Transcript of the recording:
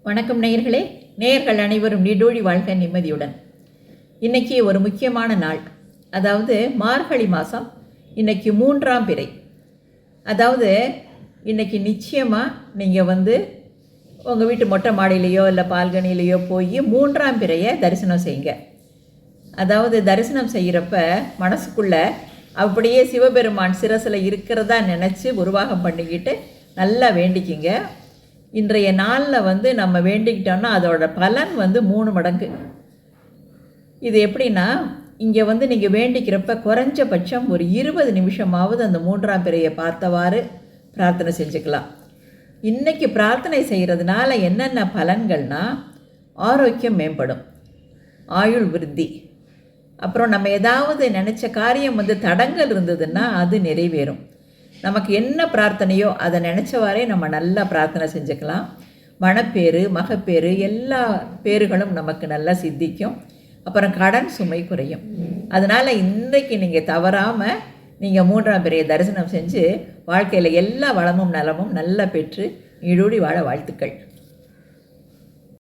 வணக்கம் நேயர்களே. நேயர்கள் அனைவரும் நீடூழி வாழ்க நிம்மதியுடன். இன்றைக்கி ஒரு முக்கியமான நாள். அதாவது மார்கழி மாதம். இன்றைக்கி 3ஆம் பிறை. அதாவது இன்றைக்கி நிச்சயமாக நீங்கள் உங்கள் வீட்டு மொட்டை மாடியிலையோ இல்லை பால்கனிலேயோ போய் 3ஆம் பிறையை தரிசனம் செய்யுங்க. அதாவது தரிசனம் செய்கிறப்ப மனசுக்குள்ளே அப்படியே சிவபெருமான் சிரசில் இருக்கிறதா நினச்சி உருவாகம் பண்ணிக்கிட்டு நல்லா வேண்டிக்கிங்க. இன்றைய நாளில் நம்ம வேண்டிக்கிட்டோன்னா அதோட பலன் 3 மடங்கு. இது எப்படின்னா, இங்கே நீங்கள் வேண்டிக்கிறப்ப குறைஞ்சபட்சம் ஒரு 20 நிமிஷமாவது அந்த 3ஆம் பிறையை பார்த்தவாறு பிரார்த்தனை செஞ்சுக்கலாம். இன்றைக்கி பிரார்த்தனை செய்கிறதுனால என்னென்ன பலன்கள்னால், ஆரோக்கியம் மேம்படும், ஆயுள் விருத்தி, அப்புறம் நம்ம ஏதாவது நினச்ச காரியம் தடங்கள் இருந்ததுன்னா அது நிறைவேறும். நமக்கு என்ன பிரார்த்தனையோ அதை நினச்சவாறே நம்ம நல்லா பிரார்த்தனை செஞ்சுக்கலாம். மணப்பேறு, மகப்பேறு எல்லா பேறுகளும் நமக்கு நல்லா சித்திக்கும். அப்புறம் கடன் சுமை குறையும். அதனால் இன்றைக்கு நீங்கள் தவறாமல் நீங்கள் 3ஆம் பிறையை தரிசனம் செஞ்சு வாழ்க்கையில் எல்லா வளமும் நலமும் நல்லா பெற்று நீடூழி வாழ வாழ்த்துக்கள்.